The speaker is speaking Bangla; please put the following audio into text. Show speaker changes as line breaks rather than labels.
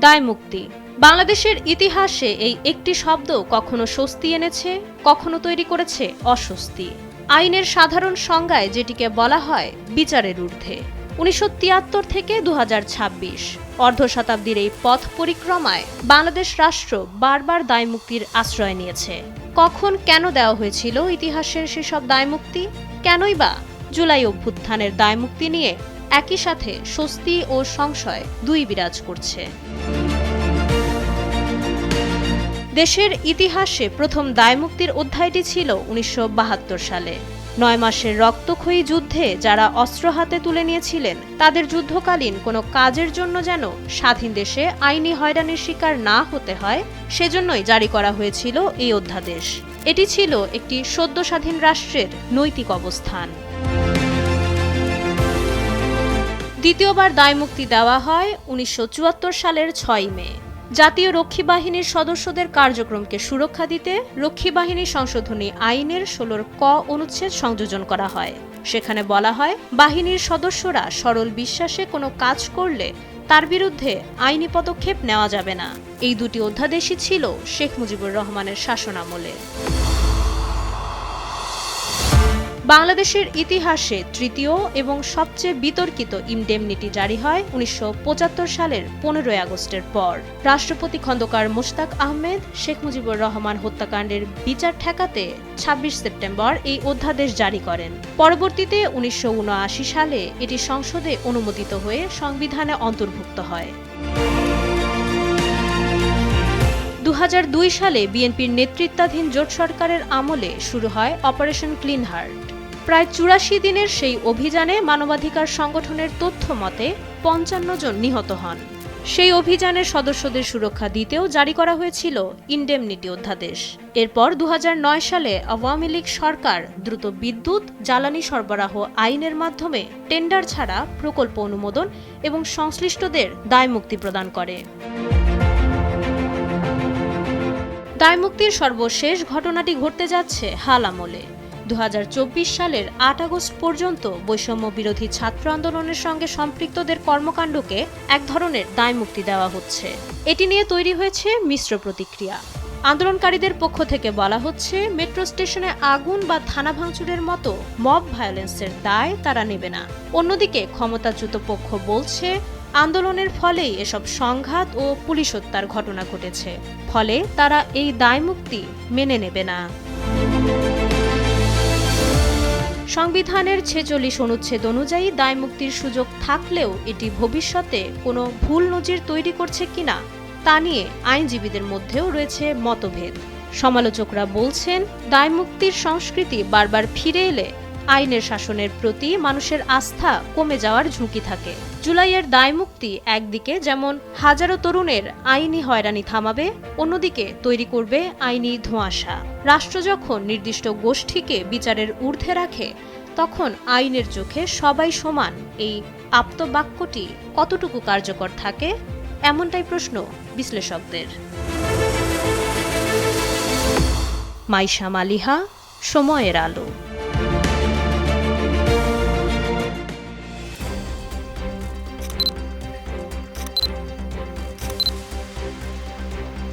দায়মুক্তি বাংলাদেশের ইতিহাসে এই একটি শব্দ কখনো স্বস্তি এনেছে, কখনো তৈরি করেছে অস্বস্তি। আইনের সাধারণ সংজ্ঞায় যেটিকে বলা হয় বিচারের ঊর্ধ্বে। ১৯৭৩ থেকে ২০২৬ অর্ধ শতাব্দীর এই পথ পরিক্রমায় বাংলাদেশ রাষ্ট্র বারবার দায়মুক্তির আশ্রয় নিয়েছে। কখন কেন দেওয়া হয়েছিল ইতিহাসের সেসব দায়মুক্তি? কেনই বা জুলাই অভ্যুত্থানের দায়মুক্তি নিয়ে একই সাথে স্বস্তি ও সংশয় দুই বিরাজ করছে? দেশের ইতিহাসে প্রথম দায়মুক্তির অধ্যায়টি ছিল ১৯৭২ সালে। ৯ মাসের রক্তক্ষয়ী যুদ্ধে যারা অস্ত্র হাতে তুলে নিয়েছিলেন, তাদের যুদ্ধকালীন কোনো কাজের জন্য যেন স্বাধীন দেশে আইনি হয়রানির শিকার না হতে হয়, সেজন্যই জারি করা হয়েছিল এই অধ্যাদেশ। এটি ছিল একটি সদ্য স্বাধীন রাষ্ট্রের নৈতিক অবস্থান। দ্বিতীয়বার দায়মুক্তি দেওয়া হয় ১৯৭৪ সালের ৬ মে। জাতীয় রক্ষী বাহিনীর সদস্যদের কার্যক্রমকে সুরক্ষা দিতে রক্ষী বাহিনী সংশোধনী আইনের ১৬ ক অনুচ্ছেদ সংযোজন করা হয়। সেখানে বলা হয়, বাহিনীর সদস্যরা সরল বিশ্বাসে কোনো কাজ করলে তার বিরুদ্ধে আইনি পদক্ষেপ নেওয়া যাবে না। এই দুটি অধ্যাদেশই ছিল শেখ মুজিবুর রহমানের শাসনামলে। বাংলাদেশের ইতিহাসে তৃতীয় এবং সবচেয়ে বিতর্কিত ইনডেমনিটি জারি হয় ১৯৭৫ সালের ১৫ আগস্টের পর। রাষ্ট্রপতি খন্দকার মোশতাক আহমেদ শেখ মুজিবুর রহমান হত্যাকাণ্ডের বিচার ঠেকাতে ২৬ সেপ্টেম্বর এই অধ্যাদেশ জারি করেন। পরবর্তীতে ১৯৭৯ সালে এটি সংসদে অনুমোদিত হয়ে সংবিধানে অন্তর্ভুক্ত হয়। ২০০২ সালে বিএনপির নেতৃত্বাধীন জোট সরকারের আমলে শুরু হয় অপারেশন ক্লিন হার্ট। প্রায় ৮৪ দিনের সেই অভিযানে মানবাধিকার সংগঠনের তথ্য মতে ৫৫ জন নিহত হন। সেই অভিযানের সদস্যদের সুরক্ষা দিতেও জারি করা হয়েছিল ইনডেমনিটি অধ্যাদেশ। এরপর ২০০৯ সালে আওয়ামী লীগ সরকার দ্রুত বিদ্যুৎ জ্বালানি সরবরাহ আইনের মাধ্যমে টেন্ডার ছাড়া প্রকল্প অনুমোদন এবং সংশ্লিষ্টদের দায়মুক্তি প্রদান করে। দায়মুক্তির সর্বশেষ ঘটনাটি ঘটতে যাচ্ছে হাল আমলে। ২০২৪ সালের ৮ আগস্ট পর্যন্ত বৈষম্য বিরোধী ছাত্র আন্দোলনের সঙ্গে সম্পৃক্তদের কর্মকাণ্ডকে এক ধরনের দায়মুক্তি দেওয়া হচ্ছে। এটি নিয়ে তৈরি হয়েছে মিশ্র প্রতিক্রিয়া। আন্দোলনকারীদের পক্ষ থেকে বলা হচ্ছে, মেট্রো স্টেশনে আগুন বা থানা ভাঙচুরের মতো মব ভায়োলেন্সের দায় তারা নেবে না। অন্যদিকে ক্ষমতাচ্যুত পক্ষ বলছে, আন্দোলনের ফলেই এসব সংঘাত ও পুলিশ হত্যার ঘটনা ঘটেছে, ফলে তারা এই দায়মুক্তি মেনে নেবে না। সংবিধানের ৪৬ অনুচ্ছেদ অনুযায়ী দায়মুক্তির সুযোগ থাকলেও এটি ভবিষ্যতে কোনো ভুল নজির তৈরি করছে কিনা তা নিয়ে আইনজীবীদের মধ্যেও রয়েছে মতভেদ। সমালোচকরা বলছেন, দায়মুক্তির সংস্কৃতি বারবার ফিরে এলে আইনের শাসনের প্রতি মানুষের আস্থা কমে যাওয়ার ঝুঁকি থাকে। জুলাইয়ের দায়মুক্তি একদিকে যেমন হাজারো তরুণের আইনি হয়রানি থামাবে, অন্যদিকে তৈরি করবে আইনি ধোঁয়াশা। রাষ্ট্র যখন নির্দিষ্ট গোষ্ঠীকে বিচারের ঊর্ধ্বে রাখে, তখন আইনের চোখে সবাই সমান এই আপ্তবাক্যটি কতটুকু কার্যকর থাকে, এমনটাই প্রশ্ন বিশ্লেষকদের। মাইশা মালিহা, সময়ের আলো।